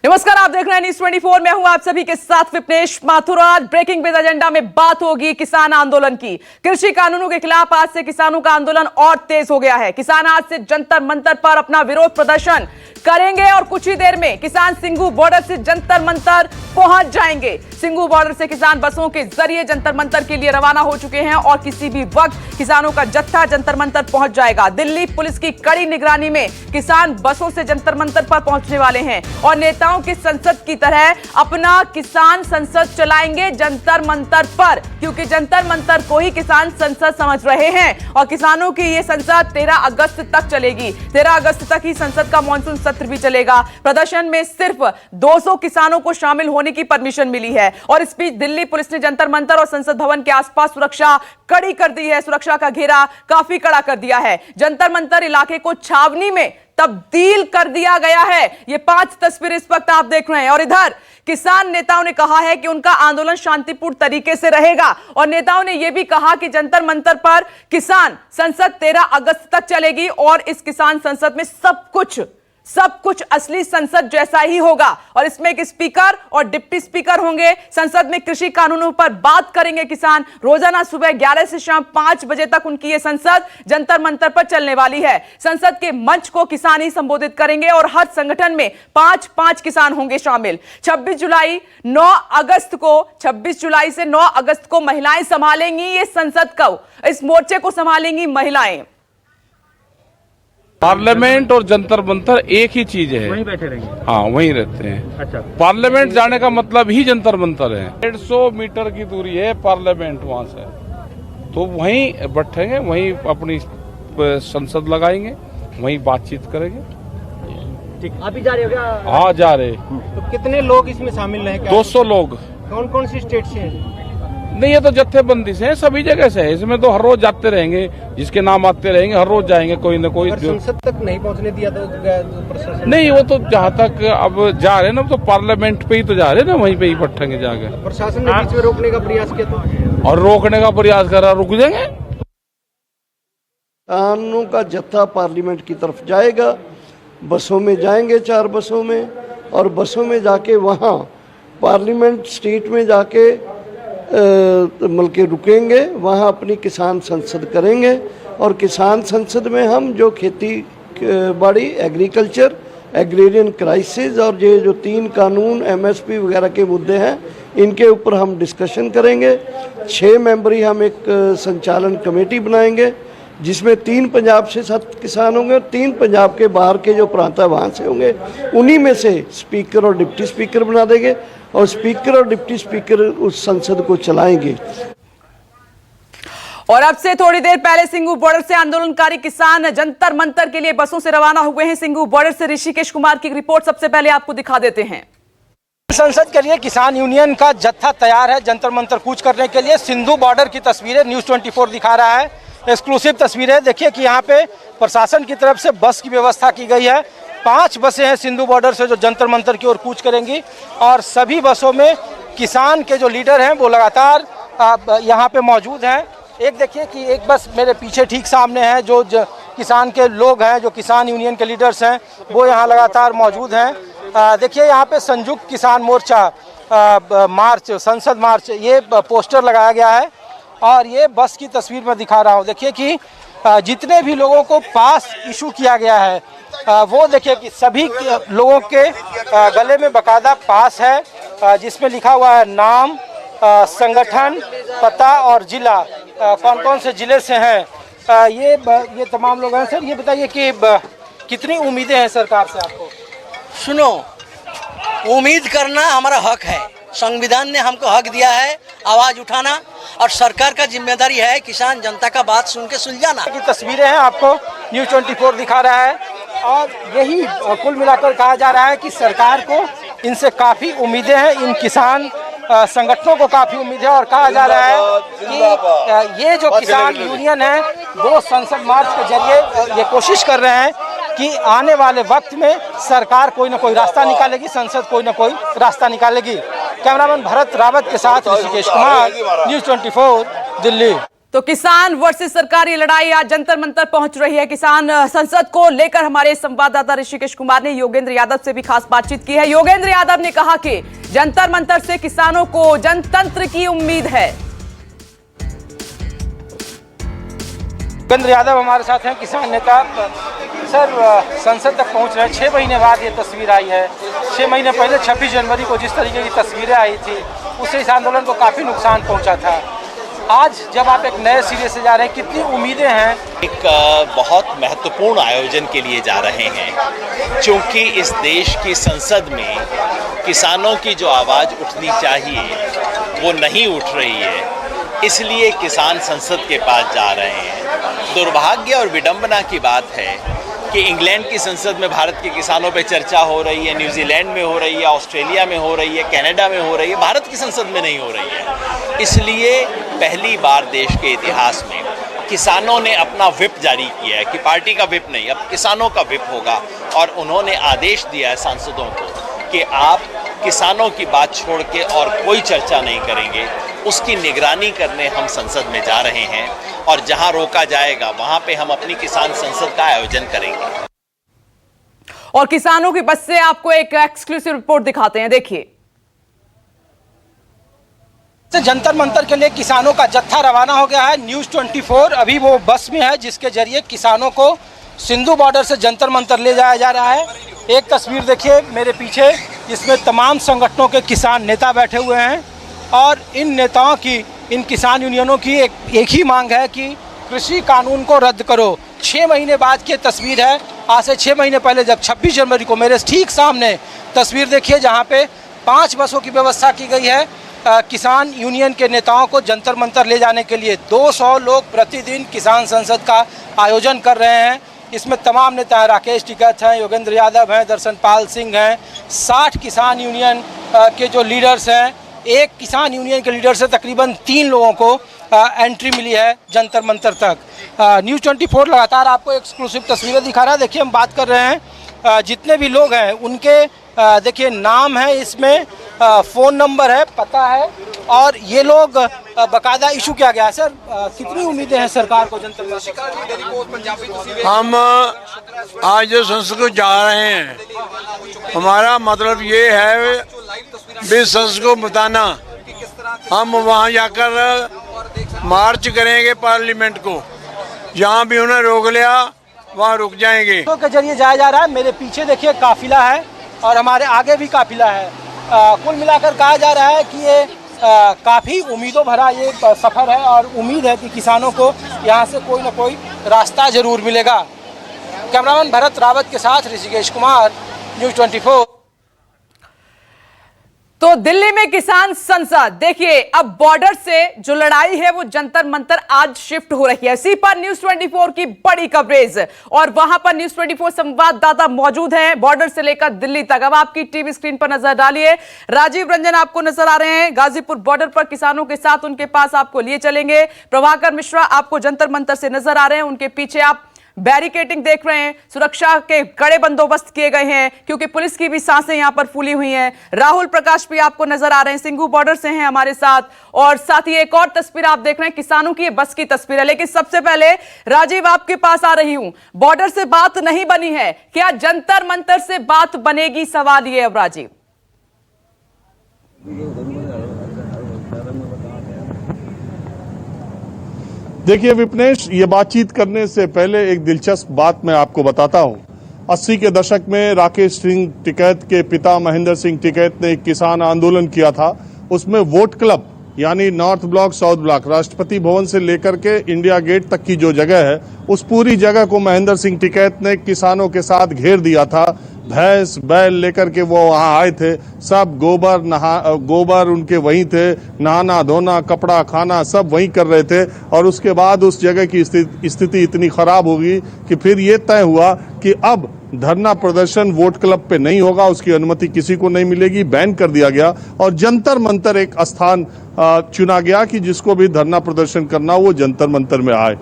नमस्कार, आप देख रहे हैं न्यूज़ 24। मैं हूं आप सभी के साथ विपनेश माथुर। आज ब्रेकिंग विद एजेंडा में बात होगी किसान आंदोलन की। कृषि कानूनों के खिलाफ आज से किसानों का आंदोलन और तेज हो गया है। किसान आज से जंतर मंतर पर अपना विरोध प्रदर्शन करेंगे और कुछ ही देर में किसान सिंघू बॉर्डर से जंतर मंतर पहुंच जाएंगे। सिंघू बॉर्डर से किसान बसों के जरिए जंतर मंतर के लिए रवाना हो चुके हैं और किसी भी वक्त किसानों का जत्था जंतर मंतर पहुंच जाएगा। दिल्ली पुलिस की कड़ी निगरानी में किसान बसों से जंतर मंतर पर पहुंचने वाले हैं और नेताओं की संसद की तरह अपना किसान संसद चलाएंगे जंतर मंतर पर, क्योंकि जंतर मंतर को ही किसान संसद समझ रहे हैं और किसानों की यह संसद 13 अगस्त तक चलेगी। 13 अगस्त तक ही संसद का मॉनसून सत्र भी चलेगा। प्रदर्शन में सिर्फ 200 किसानों को शामिल होने की परमिशन मिली है और इस बीच दिल्ली पुलिस ने जंतर मंतर और संसद भवन के आसपास सुरक्षा कड़ी कर दी है। सुरक्षा का घेरा काफी कड़ा कर दिया है। जंतर मंतर इलाके को छावनी में तब्दील कर दिया गया है। ये 5 तस्वीरें इस वक्त आप देख रहे हैं और इधर किसान नेताओं ने कहा है कि उनका आंदोलन शांतिपूर्ण तरीके से रहेगा और नेताओं ने यह भी कहा कि जंतर मंतर पर किसान संसद 13 अगस्त तक चलेगी और इस किसान संसद में सब कुछ असली संसद जैसा ही होगा और इसमें एक स्पीकर और डिप्टी स्पीकर होंगे। संसद में कृषि कानूनों पर बात करेंगे किसान। रोजाना सुबह 11 से शाम 5 बजे तक उनकी यह संसद जंतर मंतर पर चलने वाली है। संसद के मंच को किसान ही संबोधित करेंगे और हर संगठन में 5-5 किसान होंगे शामिल। 26 जुलाई से 9 अगस्त को महिलाएं संभालेंगी ये संसद को, इस मोर्चे को संभालेंगी महिलाएं। पार्लियामेंट और जंतर मंतर एक ही चीज है। वहीं बैठे रहेंगे? हाँ, वहीं रहते हैं। अच्छा, पार्लियामेंट जाने का मतलब ही जंतर मंतर है। 150 मीटर की दूरी है पार्लियामेंट वहाँ से, तो वहीं बैठेंगे, वहीं अपनी संसद लगाएंगे, वहीं बातचीत करेंगे। ठीक। अभी जा रहे हो क्या? हाँ, जा रहे। तो कितने लोग इसमें शामिल हैं? 200 लोग। कौन कौन सी स्टेट से हैं? नहीं, ये तो जत्थेबंदी से है, सभी जगह से है। इसमें तो हर रोज जाते रहेंगे, जिसके नाम आते रहेंगे, हर रोज जाएंगे कोई न कोई। संसद तक नहीं पहुंचने दिया तो प्रशासन नहीं, वो तो जहाँ तक अब जा रहे हैं ना, तो पार्लियामेंट पे ही तो जा रहे हैं ना, वहीं पे ही बैठेंगे जाके। प्रशासन ने बीच में रोकने का प्रयास किया तो? और रोकने का प्रयास करा, रुक जाएंगे। किसानों का जत्था पार्लियामेंट की तरफ जाएगा, बसों में जाएंगे, 4 बसों में, और बसों में जाके वहाँ पार्लियामेंट स्ट्रीट में जाके मिलके रुकेंगे, वहाँ अपनी किसान संसद करेंगे और किसान संसद में हम जो खेती बाड़ी, एग्रीकल्चर, एग्रेरियन क्राइसिस और ये जो 3 कानून MSP वगैरह के मुद्दे हैं, इनके ऊपर हम डिस्कशन करेंगे। 6 मेंबरी हम एक संचालन कमेटी बनाएंगे जिसमें 3 पंजाब से 7 किसान होंगे और 3 पंजाब के बाहर के जो प्रांत है वहाँ से होंगे। उन्हीं में से स्पीकर और डिप्टी स्पीकर बना देंगे और स्पीकर और डिप्टी स्पीकर उस संसद को चलाएंगे। और अब से थोड़ी देर पहले सिंघू बॉर्डर से आंदोलनकारी किसान जंतर मंतर के लिए बसों से रवाना हुए हैं। सिंघू बॉर्डर से ऋषिकेश कुमार की रिपोर्ट सबसे पहले आपको दिखा देते हैं। संसद के लिए किसान यूनियन का जत्था तैयार है जंतर मंतर कूच करने के लिए। सिंधु बॉर्डर की तस्वीरें न्यूज़ 24 दिखा रहा है, एक्सक्लूसिव तस्वीरें। देखिए कि यहाँ पे प्रशासन की तरफ से बस की व्यवस्था की गई है। 5 बसें हैं सिंधु बॉर्डर से जो जंतर मंतर की ओर कूच करेंगी और सभी बसों में किसान के जो लीडर हैं वो लगातार यहाँ पे मौजूद हैं। एक देखिए कि एक बस मेरे पीछे ठीक सामने है, जो किसान के लोग हैं, जो किसान यूनियन के लीडर्स हैं, वो यहाँ लगातार मौजूद हैं। देखिए यहाँ पे संयुक्त किसान मोर्चा मार्च, संसद मार्च, ये पोस्टर लगाया गया है और ये बस की तस्वीर मैं दिखा रहा हूँ। देखिए कि जितने भी लोगों को पास इशू किया गया है वो देखिए कि सभी लोगों के गले में बकायदा पास है जिसमें लिखा हुआ है नाम, संगठन, पता और जिला, कौन कौन से जिले से हैं ये तमाम लोग हैं। सर ये बताइए कि कितनी उम्मीदें हैं सरकार से आपको? सुनो, उम्मीद करना हमारा हक है। संविधान ने हमको हक दिया है आवाज उठाना और सरकार का जिम्मेदारी है किसान जनता का बात सुन के सुलझाना। की तस्वीरें हैं आपको न्यूज़ 24 दिखा रहा है और यही कुल मिलाकर कहा जा रहा है कि सरकार को इनसे काफ़ी उम्मीदें हैं, इन किसान संगठनों को काफ़ी उम्मीद है और कहा जा रहा है कि ये जो किसान यूनियन है वो संसद मार्च के जरिए ये कोशिश कर रहे हैं कि आने वाले वक्त में सरकार कोई ना कोई रास्ता निकालेगी, संसद कोई ना कोई रास्ता निकालेगी। कैमरामैन भरत रावत के साथ ऋषिकेश कुमार, न्यूज़ 24 दिल्ली। तो किसान वर्सेस सरकार ये लड़ाई आज जंतर मंतर पहुंच रही है। किसान संसद को लेकर हमारे संवाददाता ऋषिकेश कुमार ने योगेंद्र यादव से भी खास बातचीत की है। योगेंद्र यादव ने कहा कि जंतर मंतर से किसानों को जनतंत्र की उम्मीद है। योगेंद्र यादव हमारे साथ हैं, किसान नेता। सर, संसद तक पहुंच रहे हैं, 6 महीने बाद ये तस्वीर आई है। 6 महीने पहले 26 जनवरी को जिस तरीके की तस्वीरें आई थी उससे इस आंदोलन को काफ़ी नुकसान पहुंचा था। आज जब आप एक नए सिरे से जा रहे हैं, कितनी उम्मीदें हैं? एक बहुत महत्वपूर्ण आयोजन के लिए जा रहे हैं, क्योंकि इस देश की संसद में किसानों की जो आवाज़ उठनी चाहिए वो नहीं उठ रही है, इसलिए किसान संसद के पास जा रहे हैं। दुर्भाग्य और विडंबना की बात है कि इंग्लैंड की संसद में भारत के किसानों पे चर्चा हो रही है, न्यूजीलैंड में हो रही है, ऑस्ट्रेलिया में हो रही है, कनाडा में हो रही है, भारत की संसद में नहीं हो रही है। इसलिए पहली बार देश के इतिहास में किसानों ने अपना व्हिप जारी किया है कि पार्टी का व्हिप नहीं, अब किसानों का व्हिप होगा। और उन्होंने आदेश दिया है सांसदों को कि आप किसानों की बात छोड़ के और कोई चर्चा नहीं करेंगे। उसकी निगरानी करने हम संसद में जा रहे हैं और जहां रोका जाएगा वहां पे हम अपनी किसान संसद का आयोजन करेंगे। और किसानों की बस से आपको एक एक्सक्लूसिव रिपोर्ट दिखाते हैं, देखिए। जंतर मंतर के लिए किसानों का जत्था रवाना हो गया है। न्यूज़ 24 अभी वो बस में है जिसके जरिए किसानों को सिंधु बॉर्डर से जंतर मंतर ले जाया जा रहा है। एक तस्वीर देखिए मेरे पीछे, जिसमें तमाम संगठनों के किसान नेता बैठे हुए हैं और इन नेताओं की, इन किसान यूनियनों की एक ही मांग है कि कृषि कानून को रद्द करो। 6 महीने बाद की तस्वीर है। आज से 6 महीने पहले जब 26 जनवरी को मेरे ठीक सामने तस्वीर देखिए जहाँ पे 5 बसों की व्यवस्था की गई है किसान यूनियन के नेताओं को जंतर मंतर ले जाने के लिए। 200 लोग प्रतिदिन किसान संसद का आयोजन कर रहे हैं। इसमें तमाम नेता हैं, राकेश टिकैत हैं, योगेंद्र यादव हैं, दर्शन पाल सिंह हैं, 60 किसान यूनियन के जो लीडर्स हैं। एक किसान यूनियन के लीडर से तकरीबन 3 लोगों को एंट्री मिली है जंतर मंतर तक। न्यूज़ 24 लगातार आपको एक्सक्लूसिव तस्वीरें दिखा रहा है। देखिए हम बात कर रहे हैं जितने भी लोग हैं उनके देखिए नाम है, इसमें फ़ोन नंबर है, पता है, और ये लोग बाकायदा इशू किया गया है। सर, कितनी उम्मीदें हैं सरकार को जंतर मंतर? हम आज जो संसद को जा रहे हैं, हमारा मतलब ये है भी संसद को बताना, हम वहाँ जाकर मार्च करेंगे पार्लियामेंट को, जहाँ भी उन्हें रोक लिया वहाँ रुक जाएंगे। तो के जरिए जाया जा रहा है। मेरे पीछे देखिए काफिला है और हमारे आगे भी काफिला है। कुल मिलाकर कहा जा रहा है कि ये काफ़ी उम्मीदों भरा ये सफ़र है और उम्मीद है कि किसानों को यहाँ से कोई ना कोई रास्ता जरूर मिलेगा। कैमरामैन भरत रावत के साथ ऋषिकेश कुमार, न्यूज़ 24। तो दिल्ली में किसान संसद, देखिए अब बॉर्डर से जो लड़ाई है वो जंतर मंतर आज शिफ्ट हो रही है। इसी पर न्यूज़ 24 की बड़ी कवरेज और वहां पर न्यूज़ 24 संवाददाता मौजूद हैं बॉर्डर से लेकर दिल्ली तक। अब आपकी टीवी स्क्रीन पर नजर डालिए, राजीव रंजन आपको नजर आ रहे हैं गाजीपुर बॉर्डर पर किसानों के साथ, उनके पास आपको लिए चलेंगे। प्रभाकर मिश्रा आपको जंतर मंतर से नजर आ रहे हैं, उनके पीछे आप बैरिकेडिंग देख रहे हैं, सुरक्षा के कड़े बंदोबस्त किए गए हैं क्योंकि पुलिस की भी सांसें यहां पर फूली हुई हैं। राहुल प्रकाश भी आपको नजर आ रहे हैं, सिंघू बॉर्डर से हैं हमारे साथ, और साथ ही एक और तस्वीर आप देख रहे हैं किसानों की बस की तस्वीर है। लेकिन सबसे पहले राजीव आपके पास आ रही हूं, बॉर्डर से बात नहीं बनी है, क्या जंतर मंतर से बात बनेगी? सवाल ये अब राजीव। देखिए विपनेश, ये बातचीत करने से पहले एक दिलचस्प बात मैं आपको बताता हूं। 80 के दशक में राकेश सिंह टिकैत के पिता महेंद्र सिंह टिकैत ने एक किसान आंदोलन किया था। उसमें वोट क्लब यानी north block, south block, Rashtrapati Bhavan से लेकर के इंडिया गेट तक की जो जगह है उस पूरी जगह को महेंद्र सिंह टिकैत ने किसानों के साथ घेर दिया था। भैंस बैल लेकर के वो वहां आए थे, सब गोबर उनके वहीं थे, नहाना धोना कपड़ा खाना सब वहीं कर रहे थे। और उसके बाद उस जगह की स्थिति इतनी खराब होगी कि फिर ये तय हुआ कि अब धरना प्रदर्शन वोट क्लब पे नहीं होगा, उसकी अनुमति किसी को नहीं मिलेगी, बैन कर दिया गया। और जंतर मंतर एक स्थान चुना गया कि जिसको भी धरना प्रदर्शन करना वो जंतर मंतर में आए।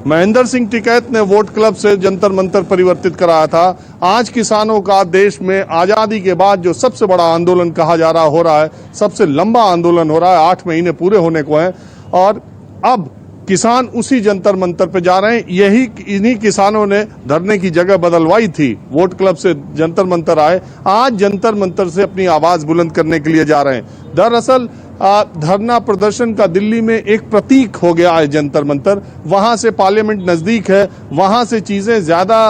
महेंद्र सिंह टिकैत ने वोट क्लब से जंतर मंतर परिवर्तित कराया था। आज किसानों का देश में आजादी के बाद जो सबसे बड़ा आंदोलन कहा जा रहा हो रहा है, सबसे लंबा आंदोलन हो रहा है, 8 महीने पूरे होने को हैं। और अब किसान उसी जंतर मंतर पे जा रहे हैं। यही इन्हीं किसानों ने धरने की जगह बदलवाई थी, वोट क्लब से जंतर मंतर आए, आज जंतर मंतर से अपनी आवाज बुलंद करने के लिए जा रहे हैं। दरअसल धरना प्रदर्शन का दिल्ली में एक प्रतीक हो गया है जंतर मंतर। वहां से पार्लियामेंट नजदीक है, वहां से चीजें ज्यादा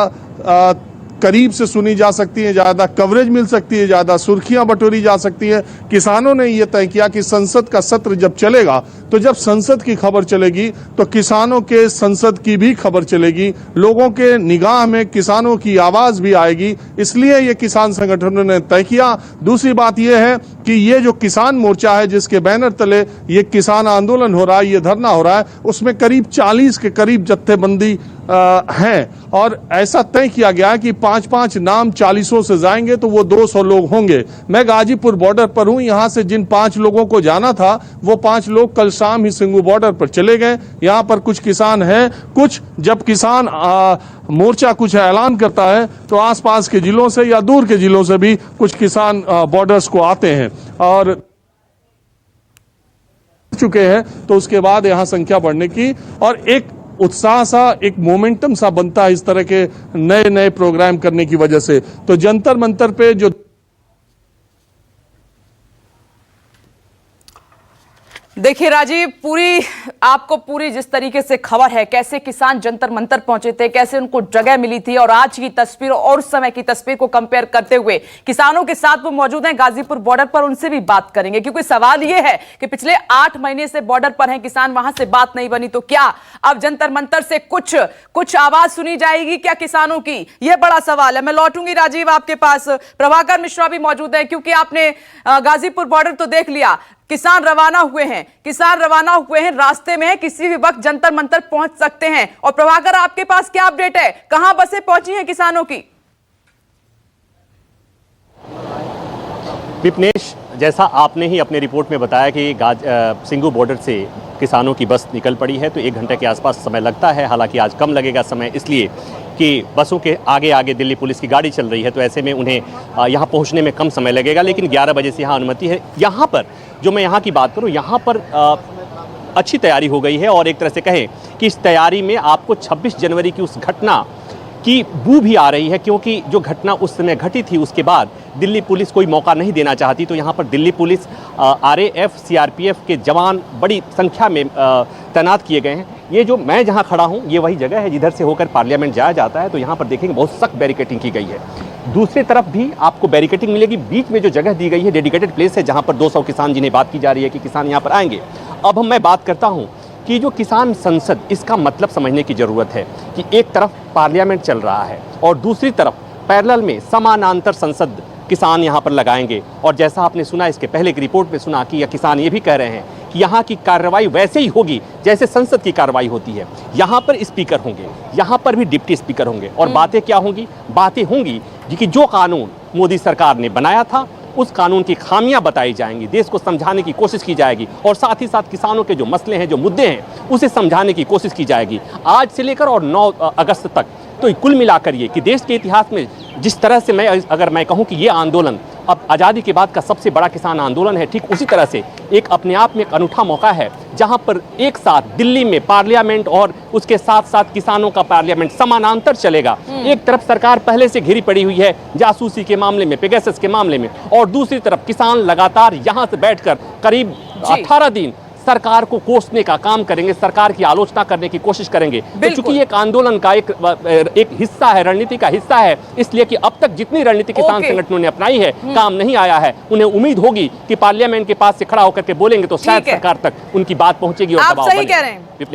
करीब से सुनी जा सकती है, ज्यादा कवरेज मिल सकती है, ज्यादा सुर्खियां बटोरी जा सकती है। किसानों ने यह तय किया कि संसद का सत्र जब चलेगा, तो जब संसद की खबर चलेगी तो किसानों के संसद की भी खबर चलेगी, लोगों के निगाह में किसानों की आवाज भी आएगी। इसलिए ये किसान संगठनों ने तय किया। दूसरी बात यह है कि ये जो किसान मोर्चा है, जिसके बैनर तले ये किसान आंदोलन हो रहा है, ये धरना हो रहा है, उसमें करीब 40 के करीब जत्थेबंदी हैं और ऐसा तय किया गया है कि 5-5 नाम 40 से जाएंगे तो वो 200 लोग होंगे। मैं गाजीपुर बॉर्डर पर हूं, यहां से जिन 5 लोगों को जाना था वो 5 लोग कल शाम ही सिंगू बॉर्डर पर चले गए। यहां पर कुछ किसान हैं, कुछ जब किसान मोर्चा कुछ ऐलान करता है तो आसपास के जिलों से या दूर के जिलों से भी कुछ किसान बॉर्डर्स को आते हैं और चुके हैं, तो उसके बाद यहां संख्या बढ़ने की और एक उत्साह सा, एक मोमेंटम सा बनता है इस तरह के नए नए प्रोग्राम करने की वजह से। तो जंतर मंतर पे जो देखिए राजीव, आपको पूरी जिस तरीके से खबर है, कैसे किसान जंतर मंतर पहुंचे थे, कैसे उनको जगह मिली थी और आज की तस्वीर और उस समय की तस्वीर को कंपेयर करते हुए किसानों के साथ वो मौजूद हैं गाजीपुर बॉर्डर पर, उनसे भी बात करेंगे। क्योंकि सवाल ये है कि पिछले 8 महीने से बॉर्डर पर हैं किसान, वहां से बात नहीं बनी, तो क्या अब जंतर मंतर से कुछ आवाज सुनी जाएगी क्या किसानों की? यह बड़ा सवाल है। मैं लौटूंगी राजीव आपके पास। प्रभाकर मिश्रा भी मौजूद है, क्योंकि आपने गाजीपुर बॉर्डर तो देख लिया, किसान रवाना हुए हैं, रास्ते में हैं, किसी भी वक्त जंतर मंतर पहुंच सकते हैं। और प्रभाकर, आपके पास क्या अपडेट है, कहां बसें पहुंची हैं किसानों की? विपनेश, जैसा आपने ही अपने रिपोर्ट में बताया कि सिंगू बॉर्डर से किसानों की बस निकल पड़ी है, तो 1 घंटे के आसपास समय लगता है। हालांकि आज कम लगेगा समय, इसलिए कि बसों के आगे आगे दिल्ली पुलिस की गाड़ी चल रही है, तो ऐसे में उन्हें यहाँ पहुँचने में कम समय लगेगा। लेकिन 11 बजे से यहाँ अनुमति है। यहाँ पर जो मैं यहाँ की बात करूँ, यहाँ पर अच्छी तैयारी हो गई है और एक तरह से कहें कि इस तैयारी में आपको 26 जनवरी की उस घटना की बू भी आ रही है, क्योंकि जो घटना उस समय घटी थी उसके बाद दिल्ली पुलिस कोई मौका नहीं देना चाहती। तो यहाँ पर दिल्ली पुलिस, RAF, CRPF के जवान बड़ी संख्या में तैनात किए गए हैं। ये जो मैं जहाँ खड़ा हूँ, ये वही जगह है जिधर से होकर पार्लियामेंट जाया जाता है। तो यहाँ पर देखेंगे बहुत सख्त बैरिकेटिंग की गई है। दूसरी तरफ भी आपको बैरिकेटिंग मिलेगी। बीच में जो जगह दी गई है, डेडिकेटेड प्लेस है, जहाँ पर 200 किसान, जिन्हें बात की जा रही है कि किसान यहाँ पर आएंगे। अब मैं बात करता हूँ कि जो किसान संसद, इसका मतलब समझने की ज़रूरत है कि एक तरफ पार्लियामेंट चल रहा है और दूसरी तरफ पैरेलल में समानांतर संसद किसान यहाँ पर लगाएंगे। और जैसा आपने सुना, इसके पहले की रिपोर्ट में सुना कि यह किसान ये भी कह रहे हैं कि यहाँ की कार्रवाई वैसे ही होगी जैसे संसद की कार्रवाई होती है। यहाँ पर स्पीकर होंगे, यहाँ पर भी डिप्टी स्पीकर होंगे और बातें क्या होंगी? बातें होंगी कि जो कानून मोदी सरकार ने बनाया था उस कानून की खामियां बताई जाएंगी, देश को समझाने की कोशिश की जाएगी और साथ ही साथ किसानों के जो मसले हैं, जो मुद्दे हैं, उसे समझाने की कोशिश की जाएगी आज से लेकर और 9 अगस्त तक। तो कुल मिलाकर ये कि देश के इतिहास में जिस तरह से अगर मैं कहूँ कि ये आंदोलन अब आज़ादी के बाद का सबसे बड़ा किसान आंदोलन है, ठीक उसी तरह से एक अपने आप में एक अनूठा मौका है जहां पर एक साथ दिल्ली में पार्लियामेंट और उसके साथ साथ किसानों का पार्लियामेंट समानांतर चलेगा। एक तरफ सरकार पहले से घिरी पड़ी हुई है जासूसी के मामले में, पेगासस के मामले में, और दूसरी तरफ किसान लगातार यहां से बैठकर करीब 18 दिन सरकार को कोसने का काम करेंगे, सरकार की आलोचना करने की कोशिश करेंगे। तो चूंकि एक आंदोलन का एक हिस्सा है, रणनीति का हिस्सा है, इसलिए कि अब तक जितनी रणनीति किसान संगठनों ने अपनाई है काम नहीं आया है। उन्हें उम्मीद होगी कि पार्लियामेंट के पास से खड़ा होकर के बोलेंगे तो शायद सरकार तक उनकी बात पहुंचेगी और दबाव बनेगा।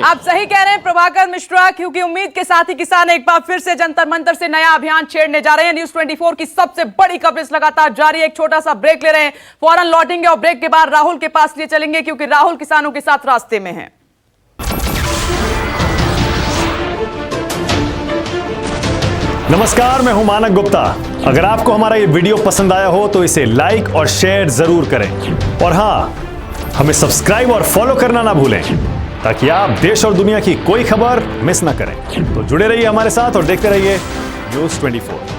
आप सही कह रहे हैं प्रभाकर मिश्रा, क्योंकि उम्मीद के साथ ही किसान एक बार फिर से जंतर मंतर से नया अभियान छेड़ने जा रहे हैं। न्यूज़ 24 की सबसे बड़ी कवरेज लगातार जारी है। एक छोटा सा ब्रेक ले रहे हैं, फौरन लौटेंगे और ब्रेक के बाद राहुल के पास लिए चलेंगे, क्योंकि राहुल किसानों के साथ रास्ते में है। नमस्कार, मैं हूं मानक गुप्ता। अगर आपको हमारा ये वीडियो पसंद आया हो तो इसे लाइक और शेयर जरूर करें और हां, हमें सब्सक्राइब और फॉलो करना ना भूलें ताकि आप देश और दुनिया की कोई खबर मिस ना करें। तो जुड़े रहिए हमारे साथ और देखते रहिए न्यूज़ 24।